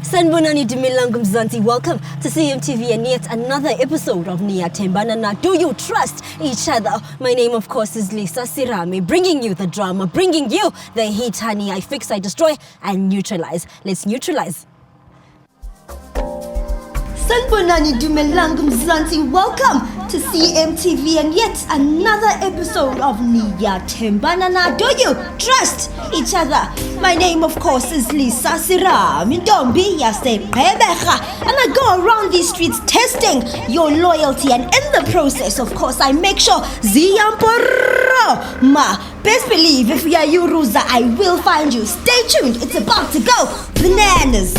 Sanibonani Dumelang Mzansi. Welcome to CMTV and yet another episode of Niyathembana Na. Do you trust each other? My name, of course, is Lisa Sirame, bringing you the drama, bringing you the heat, honey. I fix, I destroy, and neutralize. Let's neutralize. Sanibonani Dumelang Mzansi. Welcome to CMTV and yet another episode of Niyathembana Na. Do you trust each other? My name, of course, is Lisa Sirame. And I go around these streets testing your loyalty, and in the process, of course, I make sure ma. Best believe if we are you, Ruza, I will find you. Stay tuned. It's about to go bananas.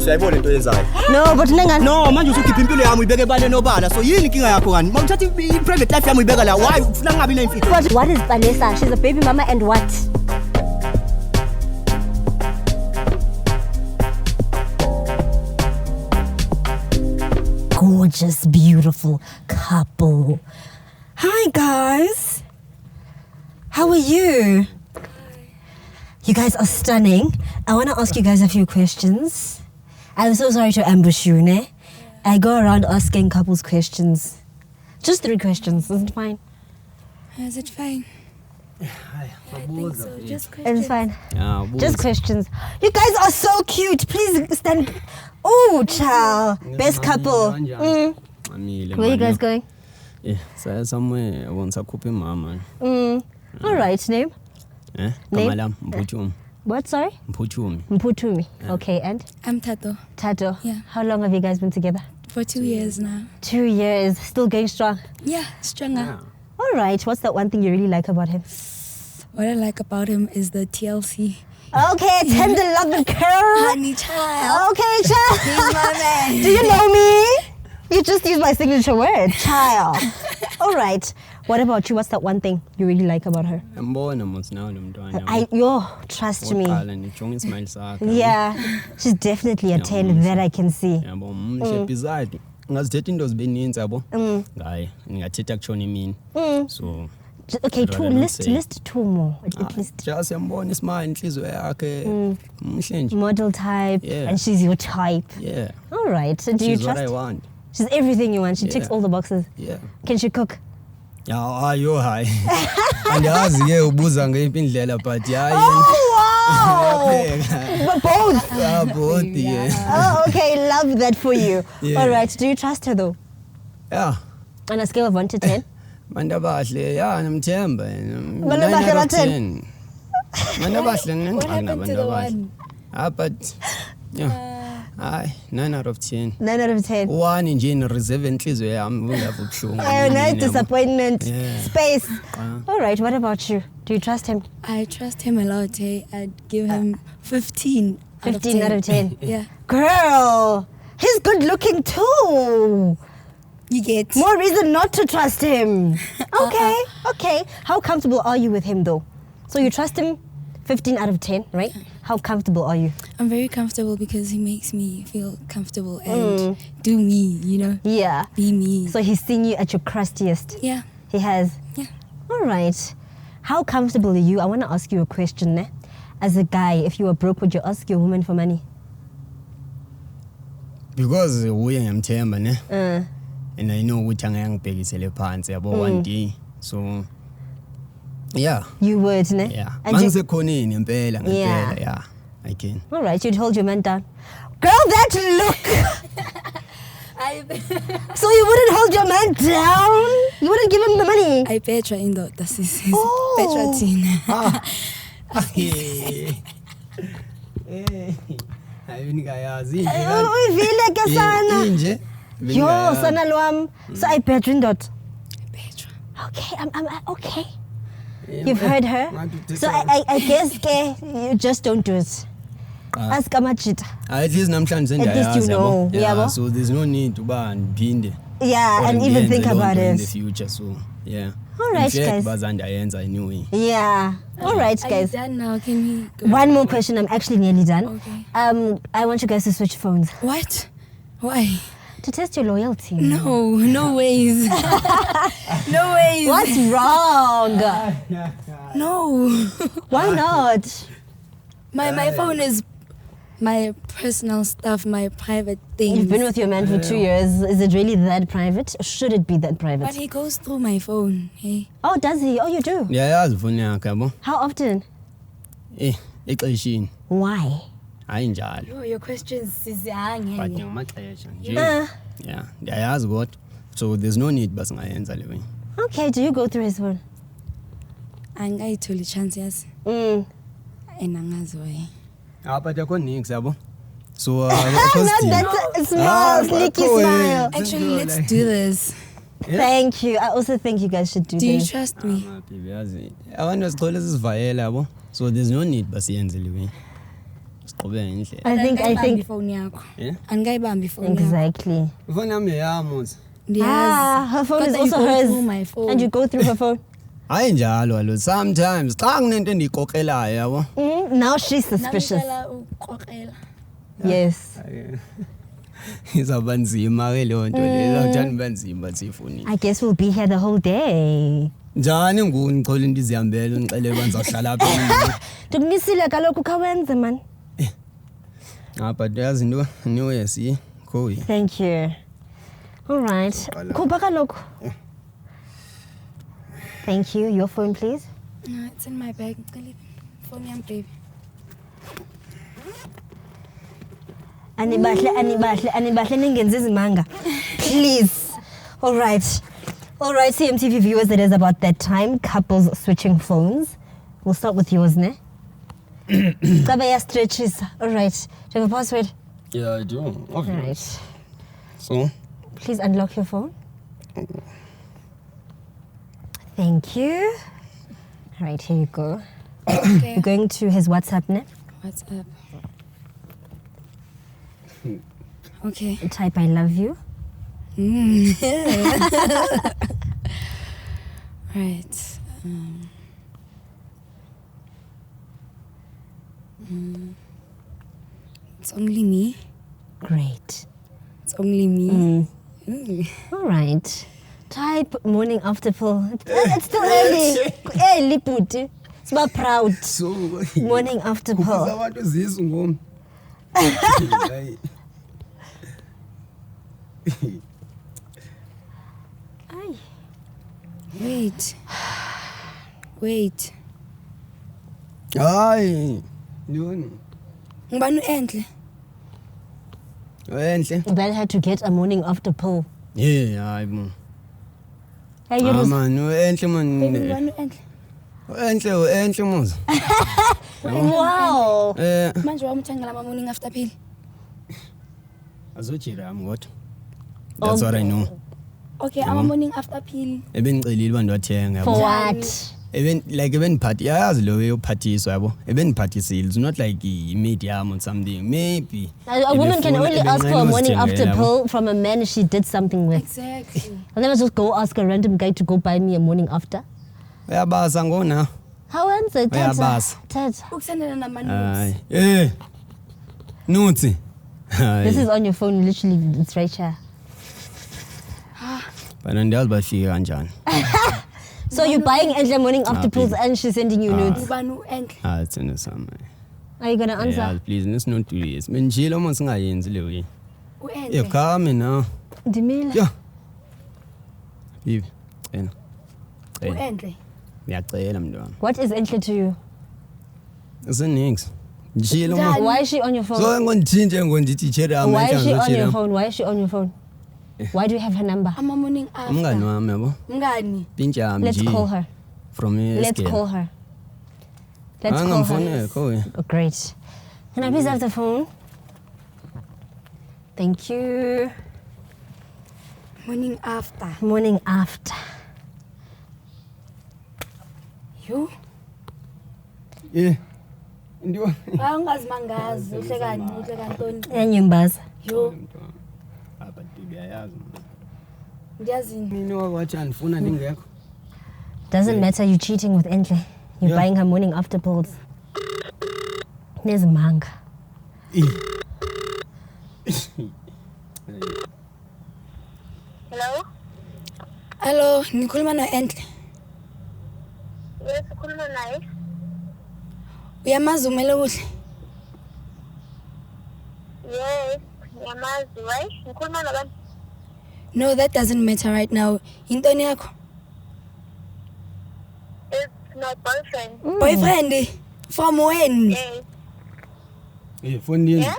No, but no, manje usukhipha impilo yami uyibeke ebale nobala. So yini inkinga yakho kani? Mawuthatha i-private life yami uyibeka la. Why ufuna ngabi nemfihlo? But what is Vanessa? She's a baby mama and what? Gorgeous, beautiful couple. Hi guys. How are you? You guys are stunning. I want to ask you guys a few questions. I'm so sorry to ambush you, ne? I go around asking couples questions. Just 3 questions, is it fine? Is it fine? I think so. Just questions. It's fine. Just questions. You guys are so cute. Please stand. Oh, child. Best couple. Where are you guys going? Yeah, somewhere I want to couple mama. All right, name? Name? Mpuchumi. What, sorry? Mpuchumi. Mpuchumi. Yeah. Okay, and? I'm Tato. Tato. Yeah. How long have you guys been together? For 2 years now. 2 years. Still going strong? Yeah, stronger. Yeah. All right. What's that one thing you really like about him? What I like about him is the TLC. Okay, tender loving girl. Honey child. Okay, child. He's my man. Do you know me? You just used my signature word, child. All right. What about you? What's that one thing you really like about her? Trust me. Yeah, she's definitely a 10 that I can see. So okay, list 2 more at least. Model type, and she's your type. Yeah. All right. So do you trust? What I want. She's everything you want. She ticks all the boxes. Yeah. Can she cook? Yeah, you're high. And you but yeah. Oh, wow. But both. Both, yeah. Oh, okay. Love that for you. Yeah. All right. Do you trust her though? Yeah. On a scale of 1 to 10? Mandabahle, yeah, ngimthemba. 9 out of 10. Mandabahle What happened to the one? But yeah. 9 out of 10. 9 out of 10. One nje in reserve inhliziyo yami ungavubuhlungu. No disappointment. Space. All right. What about you? Do you trust him? I trust him a lot. I'd give him 15 out of 10. 15 out of 10. Yeah. Girl, he's good looking too. You get More reason not to trust him. Okay. How comfortable are you with him though? So you trust him 15 out of 10, right? How comfortable are you? I'm very comfortable because he makes me feel comfortable and do me, you know? Yeah. Be me. So he's seen you at your crustiest? Yeah. He has? Yeah. All right. How comfortable are you? I want to ask you a question, ne? As a guy, if you were broke, would you ask your woman for money? Because we am ngiyamthemba ne. And I know ukuthi angangibhekisele phansi yabo one day. So yeah. You would, ne? Yeah. And Mangisekhoneni impela ngempela, yeah. I can. All right, you'd hold your man down. Girl, that look! So you wouldn't hold your man down? You wouldn't give him the money? I petra indoda sisi. Oh. Petra thina. Ayingayazi Uvile ke sana. nje. Yo, sana lwam. So I petra indoda. Petra. Okay, I'm okay. You've heard her? So I guess you just don't do it. Ask Amachita. At least namhlanje sengiyazi. At least you know. Yeah, so there's no need to buy and phinde. Yeah, and even think about it in the future. So yeah. All right, guys. Anyway. Yeah. All right, Are guys. you done now? Can we go? One more question. I'm actually nearly done. Okay. I want you guys to switch phones. What? Why? To test your loyalty. No ways. No ways. What's wrong? No. Why not? My phone is my personal stuff, my private things. You've been with your man for 2 years. Is it really that private? Or should it be that private? But he goes through my phone. Hey. Oh, does he? Oh, you do? Ndiyayazi ifoni yakhe yabo. How often? Exeshini. Why? Hayi njalo. Yo, your questions is But hanging. ngamaxesha nje. Uh, Yeah, ndiyayazi kodwa. So there's no need basingayenza le way. okay, do you go through his phone? Angayitholi chance yazi. Enangazi why. But akho nix yabo. So Not that small, sneaky smile. Actually, let's do this. Thank you. I also think you guys should do Do you this. trust me? yazi. Abantu basicela sisivayela yabo. So there's no need basiyenze le way. Siqhubeke ngendlela. I think phone yakho. Yeah? Angayibambi phone yakho. exactly. Ifoni yami yeyami. Her phone is Kodwa also you go hers. through my phone. And you go through her phone. Hayi njalo alo. Sometimes xa kunento endiyikokelayo yabo. Now she's suspicious. Namcela ukukrokrela. Yes. Izawuba nzima ke leyo nto leyo. Izawuthanda uba nzima siyifuni. I guess we'll be here the whole day. Njani ngoku ngixola into izihambele ungixelele uba ndizawuhlala apha. Ndikumisile kaloku khawenze man. But yazi into New Year si cool. Thank you. All right. Khupha kaloku. Thank you. Your phone, please. No, it's in my bag. Phone yam, baby. Anibahle ningenzi izimanga. Please. All right, CMTV viewers, it is about that time. Couples switching phones. We'll start with yours, ne? Kabaya stretches. All right. Do you have a password? Yeah, I do. All right. So? Please unlock your phone. Thank you. All right, here you go. Okay. You're going to his WhatsApp, ne? What's up? Okay. Type I love you. Right. It's only me. Great. It's only me. All right. Type morning after pill. It's still early. Early, puti. It's about proud. So Morning after pill. abantu zisu ngom. Wait. Hayi. Yoni. Ngibani enhle? Enhle. Belle had to get a morning after pill. Yeah, hayi mo. Hey, you know, Man, enhle man. Ngibani enhle? Enhle muza. wow. Manje wamthengela ama morning after pill. Azojira yami kodwa. That's what I know. Okay, ama morning after pill. Ebengicelile uba ndiwathenga For yabo. what? Ebeniphathi yazi lo uyophathiswa yabo. Ebeniphathisile. It's not like i-medium or something. Maybe. A woman can only ask for a morning after pill from a man she did something with. Exactly. I'll never just go ask a random guy to go buy me a morning after. Uyabasa ngona. How ends it? Uyabasa. Tata. Ukusendela nama Hayi. notes. Nutsi. This is on your phone, literally, it's right here. Bana ndiyazi bafika kanjani. So you're buying Enhle morning after pills and she's sending you nudes. Ngibani enhle? It's in the summer. Are you gonna answer? Yeah, please, let's not do this. Menjilo mo singayenzi le way. Uenhle. Come now. Dimila. Yeah. Bibi. Cela. Uenhle. Ngiyacela mntwana. What is Enhle to you? Isinix. Njilo mo. Why is she on your phone? So ngondithinje ngondithi chere Why is she on your amanje. phone? Why is she on your phone? Why do you have her number? Ama morning after. Umngani wami yabo. Mngani. Pinjam Let's call her. From Let's call her. Let's call her. Call. Oh, great. Can I please have the phone? Thank you. Morning after. Morning after. You? Yeah. Ndiwa. Ungazimangazi. Uhlekani Ntoni? Enyumbaza. You? Apa ndiyayazi. Ndiyazini. Mina wakwathi andifuna ndingekho. Doesn't matter, you're cheating with Enhle. You're buying her morning after pills. There's manga. Hello, ngikhuluma no-Enhle. Yes, ukhuluma naye. Uyamazi umele kuhle? Yes, ngiyamazi. Why? Ngikhuluma nabani? No, that doesn't matter right now. Yintoni yakho? It's my boyfriend. Boyfriend? From when? Yes. Hey, phone in. Yeah?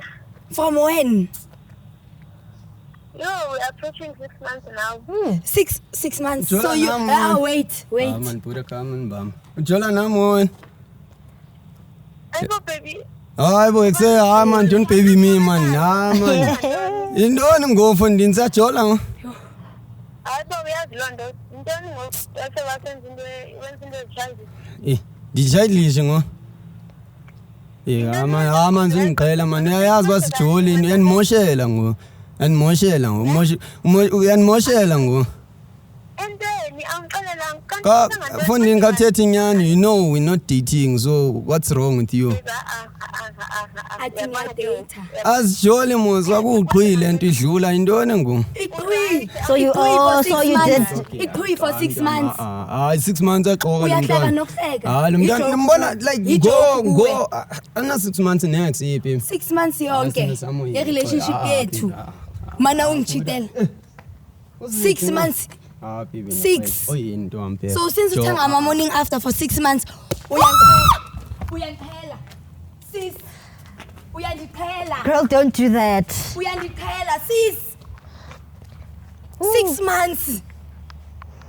From when? Yo, we're approaching 6 months now. 6 months. Jola So you naman. wait. Man, pura kaman bam. Jola namon. Aibo, baby. Hayi bo ekse man don't baby me man. Man. Indoni ngofundini sajola ngo. Aibo, uyazilwa ndo. Intoni ngose wasenza into ezijayile. Dijayidlishe ngo. Man zingiqhela man. Uyayazi basijoli yanimoshela ngo. Yanimoshela ngo. Entweni angixelela Ka fundini kathethe inyani, you know we're not dating, so what's wrong with you? Athi ngiyadata. Asijoli muzwa kuqhwile into idlula intoni ngo. So you did. Iqhwi for 6 months. 6 months axoka Uyahleka nokuhleka. Lo mntwana nimbona like go ana 6 months next yipi. 6 months yonke. Asina Relationship yethu. Mana ungichitela. 6 months. Baby. 6. Oyinto ampela. So since uthanga ama morning after for 6 months, uyangiphela. Sis. Uyangiphela. Girl, don't do that. Uyangiphela sis. 6 months.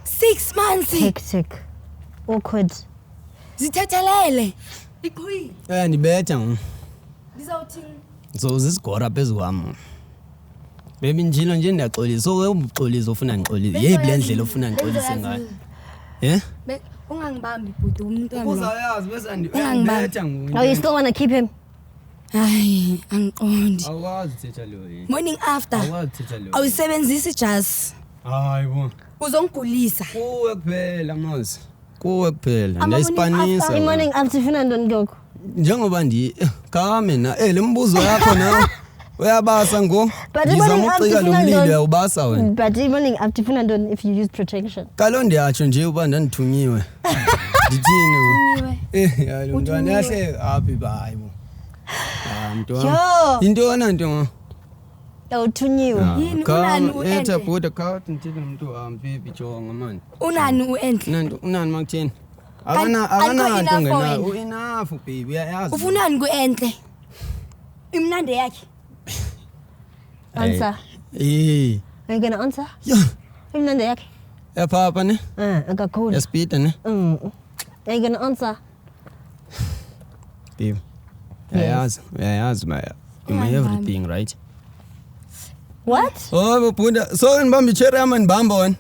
6 months. Hectic. Awkward. Zithethelele. Iqhwi. Ndibetha ngo. Ngizawuthini? So zisigora phezukwami. Baby njilo nje ndiyaxolisa. So ubuxolisa ufuna ngixolise. Yeyiphi le ndlela ufuna ngixolise ngayo? Ungangibambi bhuti umntwana. Uzayazi bese ndibetha ngo. Oh, you still want to keep him? Hayi, angiqondi. Awazi thetha lo yini. Morning after. Awazi thetha lo. Awusebenzisi just. Hayibo. Uzongigulisa. Kuwe kuphela mazi. Kuwe kuphela. Ndayispanisa. Morning after ufuna ntoni gogo? Njengoba kame na le mbuzo yakho na uyabasa ngo. Ngizama ucika lo mlilo uyawubasa wena. But morning after ufuna ntoni if you use protection? Kalo ndiyatsho nje uba ndandithunyiwe. Ndithini? Lo mntwana yahle happy bye bo. Yo. Intona nto. Awuthunyiwe. Yini unani Etha uEnhle? bhuda khawuthi ngithile umuntu baby jonga man. Unani uEnhle? Nanto unani makutheni? Alikho Akana nto enough ngena. for wena. Enough baby uyayazi. Ufunani kuEnhle? Imnande yakhe. Answer. Are you going to answer? Yeah. Imnande yakhe. Papa ne? Akakhulu. Yasipita ne? Are you going to answer? Babe. Uyayazi my everything, right? What? Oh bhuda, so nibamba icherry yami nibamba wena.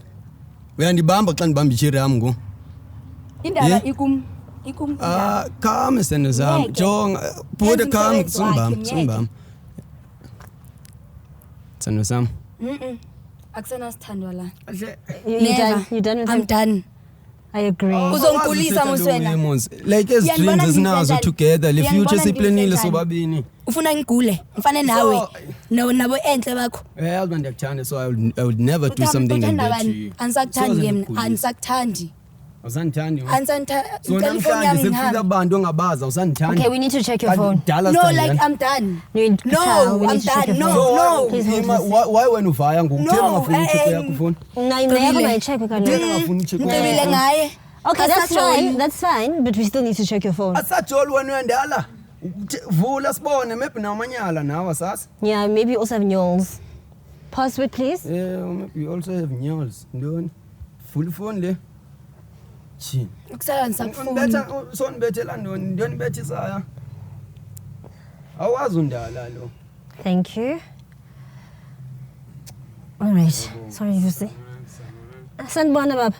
Uyandibamba xa nibamba icherry yami ngo. Indaba ikum. Come sendo zami. Jonga bhuda come simbamba. Sendo zami. Akusena sithandwa la. You done with I'm him? done. I agree. Uzongigulisa muswena. Like as dreams isinazo together, le future siplanile sobabini. Ufuna ngigule, mfane nawe. No nabo enhle bakho. Yazi ndiyakuthanda, so I would never do something like that to you. Angisakuthandi mina, angisakuthandi. Awusandithandi wena? Angisantha. So namhlanje sekufika abantu ongabaza awusandithandi. Okay, we need to check your phone. No, like I'm done. We need I'm to check done. your phone. No. Please hold this. Why wena uvaya ngokuthema ungafuni ucheck yakho phone? Ngayakho check ukalo. Ungafuni ucheck. Ngibile ngaye. Okay, that's fine, but we still need to check your phone. Asajoli wena uyandala. Vula sibone maybe namanyala nawe sasa. Yeah, maybe you also have nyoles. Password, please. Yeah, maybe you also have nyoles. Ndoni? Full phone le. Chi. Ukusala ngisakufuna. Unibetha so nibethela ndoni bethisa ya. Awazi undala lo. Thank you. All right. Sorry, Vusi. Sanibona baba.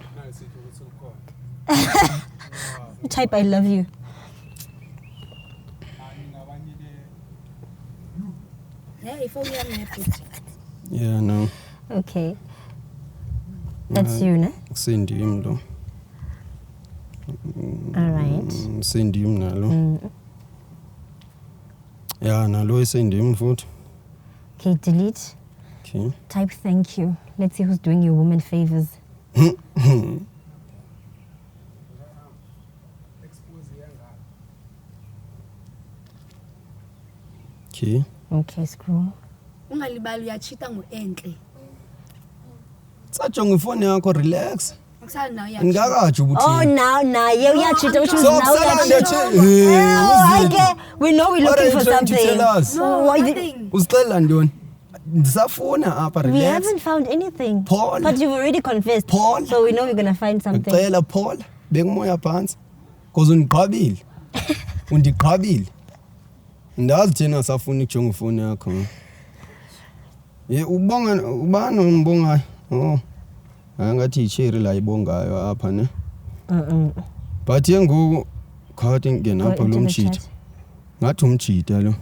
Type I love you. Yeah, ifoni yami nephuthi. Yeah, no. Okay. That's you, ne? Sendimi lo. All right. Sendimi nalo. Yeah, nalo sendimi futhi. Okay, delete. Okay. Type thank you. Let's see who's doing your woman favors. Okay, screw. Ungalibali uyachita ngoenhle. Sajonga ifoni yakho relax. Ngisala nayo ya. Ngakatsho ukuthi. Oh, now, you yachita, which was So, now okay, we know we're looking for something. No, Why nothing. Usicela ntoni? Ndisafuna apha We relax. haven't found anything. Paul. But you've already confessed. Paul. So we know we're going to find something. Ngicela Paul, beka umoya phansi. Because undiqhabile. Undiqhabile. Ndazi thina safuna ukujonga ifoni yakho. Ubonga ubani umbongayo? Oh. Angathi icherry la ibongayo apha ne. But yengoku khathi ngena apha lo mjita. Ngathi umjita lo.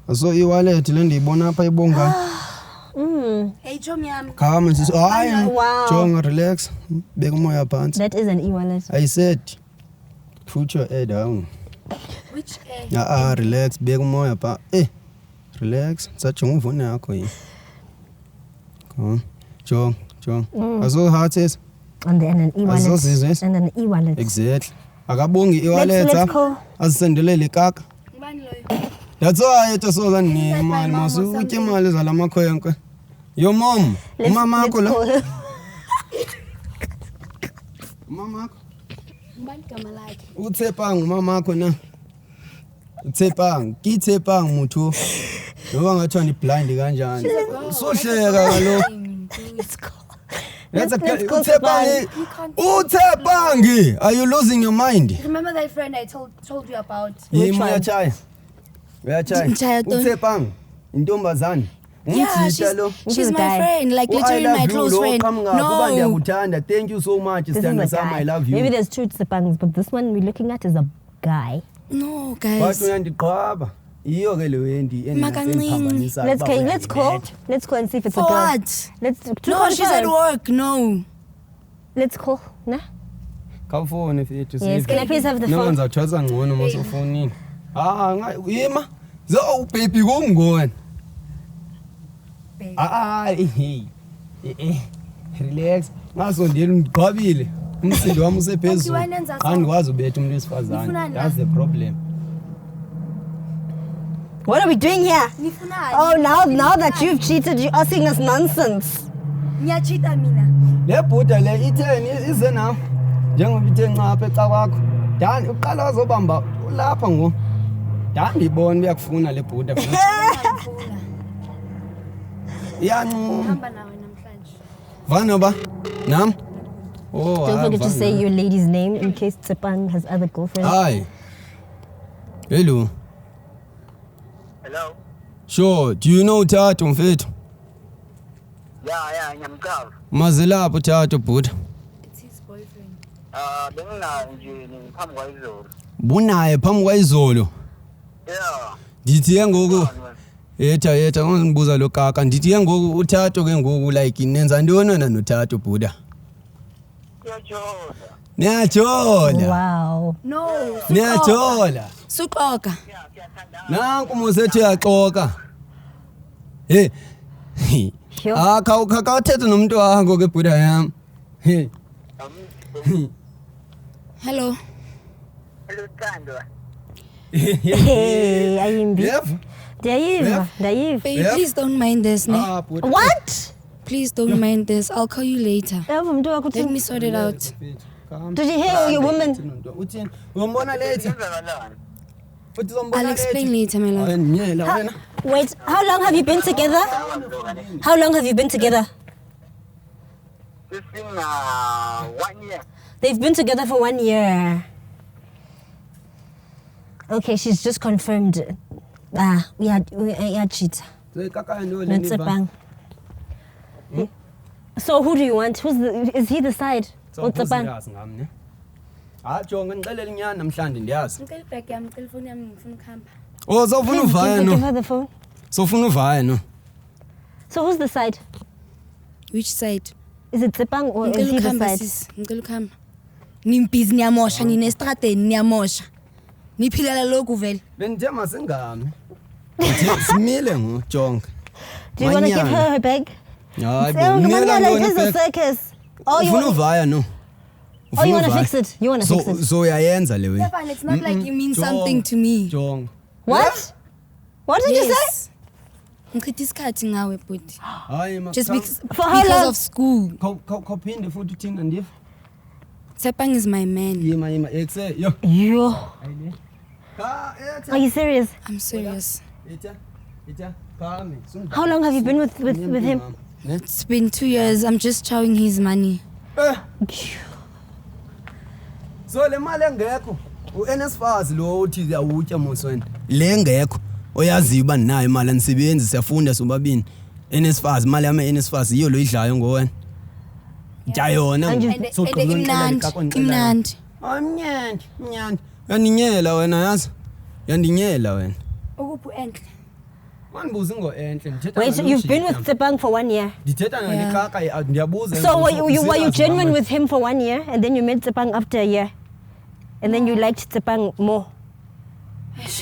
Aso i-wallet le ndiyibona apha ibongayo. Hey Chomi yami. Khama sisi. Hayi. Wow. Jonga relax. Beka umoya phansi. That is an e-wallet. I said put your head down. Which Relax, beka umoya pha. Relax. Sajonga ufoni yakho yi. Come. Jong. Aso heart says. And then an e-wallet. Aso sizwe. And then an e-wallet. Exactly. Akabongi i-wallet. Let's call. Asisendelele kaka. Ngibani loyo? That's why it so that ni imali masu utye imali zala makhwenkwe. Your mom. Mama akho la. Mama akho. Ngibani gama lakhe? Uthepang mama akho na. Uthepang, kithepang muthu. Ngoba ngathiwa ni blind kanjani. Sohleka kalo. Let's go. Let's go Uthepang. Uthepang. Are you losing your mind? Remember that friend I told you about? Yimi uyachaya. Uyachaya. Uthepang. Intombazane. Yeah, she's my friend, like literally my close friend. No. Thank you so much. This is a guy. I love you. Maybe there's two Tsepangs, but this one we're looking at is a guy. No, But guys. uyandiqhaba. Iyo ke le wendi Makancinci. Let's call and see if it's For a girl. what? No, she's at work. No. Let's call. Nah? Khawufone mfethu. Yes, can I please have the No phone? ngizawuthatha ngcono masofonini. Yima. Zo baby kungoni. Relax. Ngasondela ngiqhabile. Umsindo wami usephezulu. Angikwazi ubetha umuntu wesifazane. That's the problem. What are we doing here? Oh, now that you've cheated, you're asking us nonsense. Ngiyachita mina. Le bhuda le itheni ize nawe. Njengoba ithe ncapha eca kwakho. Dan uqala wazobamba lapha ngo. Dan ngibona uyakufuna le bhuda. Yanu. Hamba nawe namhlanje. Vana ba? Nam? Oh, Don't forget to say your lady's name in case Tsepang has other girlfriends. Hi. Hello. Hello. Sure, do you know Tato mfethu? Yeah, ngiyamqaba. Mazilapho Tato bhuda. It's his boyfriend. Benginayo nje ngiphambi kwayizolo. Bunaye phambi kwayizolo. Yeah. Ndithi ke ngoku yetha ngizibuza lo kaka ndithi ke ngoku uThato ke ngoku like nenza ntoni wena noThato bhuda? Niyajola. Wow. No. Niyajola. Suqoka. Nanku musethu yaxoka. Sure. Khawuthethe nomuntu wakho ke bhuda yam. Hello. Hello Tando. Hey, ayimbi. Yeva. Ndayiva. Babe, please don't mind this. Ne? Bhuda. What? Please don't mind this. I'll call you later. Let me sort it out. Did you hear your woman? Uthini? Uyombona later. Futhi uzombona I'll explain later, my love. Nyela wena. Wait, how long have you been together? How long have you been together? It's been 1 year. They've been together for 1 year. Okay, she's just confirmed. We had cheat. Not Tsepang. So who do you want? Is he the side? Or Tsepang? Jonga ngicela inyani namhlanje ndiyazi. Ngicela ibag yami, ngicela ifoni yami ngifuna ukuhamba. Oh, sofuna uvaya Give no. her the phone. Sofuna uvaya no. So who's the side? Which side? Is it Tsepang or is Ngicela he the ukuhamba side? sis, ngicela ukuhamba. Nimbhizi niyamosha, ninestradeni niyamosha. Niphilela lokhu vele. Benithe masingami. Simile ngo Jonga. Do you want to give her bag? Hayi So, bo, Ngomanyala, ntoni it is a back? circus. Oh, you Ufuna want uvaya no? Oh, you want to fix it? You want to fix it? So uyayenza le Yeah, way. fine. It's not like you mean something to me. Jonga. What? What did you say? Yes. Ngichitha isikhathi ngawe bhuti. Hayi ma. Just For how because long? of school. Khawuphinde futhi uthina ndiva. Tsepang is my man. Yima exe yo. Yo. Ayile. Ka Are you serious? I'm serious. Etha. Kame. How long have you been with him? It's been 2 years. I'm just chowing his money. So le mali engekho uNSFAS lo uthi uyawutya mosweni le engekho oyaziyo uba nayo imali anisebenzi siyafunda sobabini NSFAS imali yama NSFAS iyo lo idlayo ngowena jayona So imnandi. Amnyandi yandinyela wena yazi yandinyela wena Ukuphi enhle? manibuza ngo-enhle Wait, so you've been with Tsepang for 1 year? ndithetha nalikaka ndiyabuza So were you genuine with him for 1 year and then you met Tsepang after a year? And then you liked Tsepang more?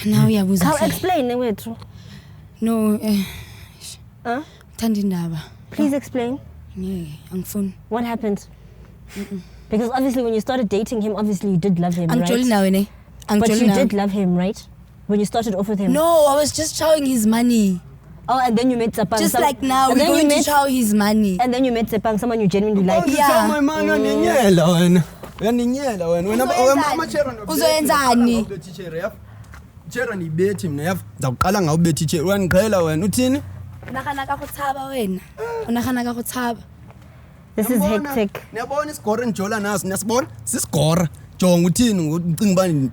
Now uyabuza. How explain wethu? No, Huh? thanda indaba. Please explain. Angifuni. What happened? Because obviously when you started dating him, obviously you did love him, Angijoli right? nawe ne. But Angijoli you nawe. did love him, right? When you started off with him? No, I was just chowing his money. Oh, and then you met Tsepang. Just like now, and we're then you going to met, chow his money. and then you met Tsepang, someone you genuinely like. my man yandinyela wena yandinyela wena Uzoyenzani? Tshera nibethi mina yav ndaqala ngawo bethi tshera uyangiqhela wena uthini Unagana ka go tshaba wena. Unagana ka go tshaba. This is hectic. Niyabona isigore ngijola naso niyasibona sisigora jonga uthini ngocinga bani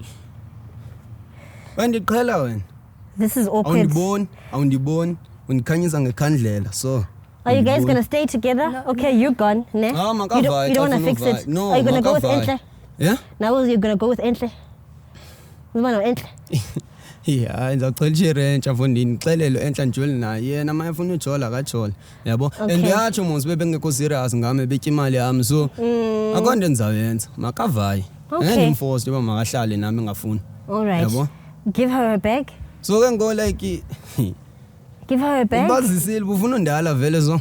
wandiqhela wena This is awkward. awundiboni undikhanyisa ngekhandlela so Are you guys gonna stay together? No, Okay, you're gone. Ne? You don't wanna fix it. No, Are you gonna go with Enhle? Yeah? Now you're gonna go with Enhle? Uzibona Enhle? Yeah, ngizocela irentsha mfondini ngixelele Enhle njoli naye yena maye ufuna ujola kajola yabo Okay. and yatsho mos bebengekho serious ngami betya imali yami so akonto endizayenza makavaye Okay. ngimforce uba makahlale nami ngafuni All right. Yabo? Give her a bag. so ke ngo like Give her a bag. ubazisile ufuna undala vele so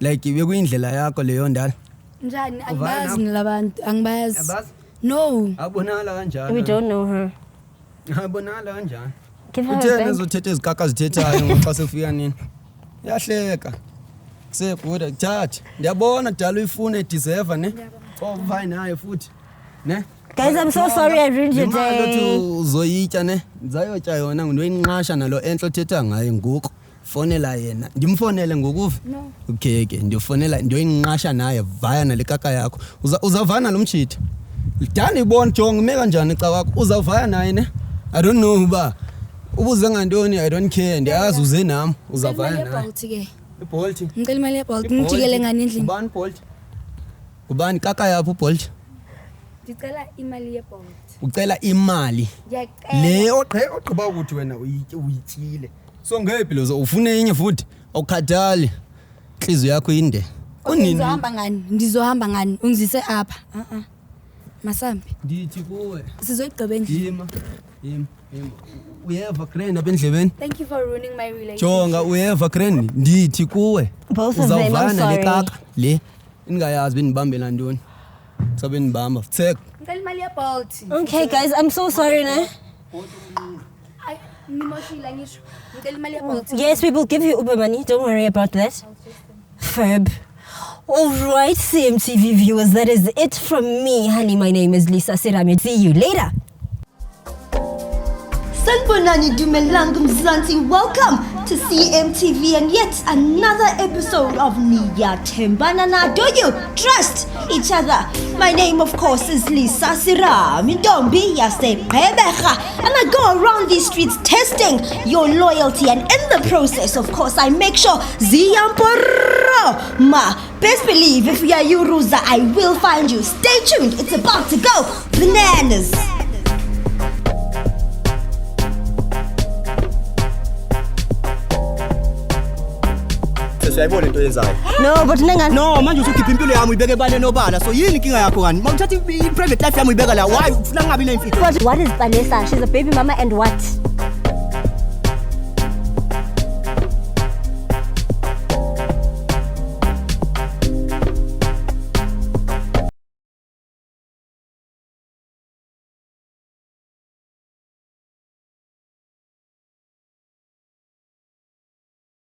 like bekuyindlela yakho leyo ndala Njani? Uvana? Angibazi labantu, angibazi. Yabazi? No. abonala kanjani We don't know her. abonala kanjani Give her a uthene bag. ezothetha ezikaka zithethayo ngoxa sefika nini yahleka kusebuda thathi ndiyabona dala uyifuna edeserve ne vayi naye futhi ne Guys, I'm so sorry I ruined your Imali othi day. uzoyitya ne ndizayotya yona ngintoyinqasha nalo Enhle othetha ngayo ngoku fonela yena ndimfonele ngokuva No. okay ke ndiyofonela ndiyoyinqasha naye vaya nale kaka yakho uzavana lo mtshitha dani ibona jonga ime kanjani eca wakho uzavaya naye ne I don't know uba ubuze ngantoni I don't care ndiyazi uze nami uzavaya naye Bolt ke. iBolt Ngicela imali yeBolt. Ngijikele ngani endlini? ubani Bolt ubani kaka yapho Bolt Ngicela imali yeBolt. ucela imali Ngiyacela. le ogqiba ukuthi wena uyityile so ngephi lozo ufune enye futhi awukhathali inhliziyo yakho inde Ndizohamba ngani? Ungizise apha. Masambi. ndithi kuwe Sizoyigqiba endlini. yima uyeva grand abendlebeni Thank you for ruining my relationship. jonga uyeva grand ndithi kuwe Both of them, I'm uzawuvana sorry. lekaka le ingayazi benibambela ntoni sabe nibamba tsek Ngicela imali yeBolt. Okay, guys, I'm so sorry, ne? Ay, nimoshila ngisho. Ngicela imali yeBolt. Yes, we will give you Uber money. Don't worry about that. Fab. All right, CMTV viewers, that is it from me, honey. My name is Lisa Siramit. See you later. Sanibonani Dumelang Mzansi, welcome to CMTV and yet another episode of Niyathembana Na. Do you trust each other? My name of course is Lisa Siramit, and I go around these streets testing your loyalty, and in the process of course I make sure Ziyamporo ma. Best believe if we are you Ruza, I will find you. Stay tuned, it's about to go bananas. Siyayibona into yenzayo. No, but Nengan. No, manje usukhipha impilo yami uyibeke ebane nobala. So yini inkinga yakho kani? Mawuthatha i-private life yami uyibeka la. Why ufuna ngabi nemfihlo? What is Vanessa? She's a baby mama and what?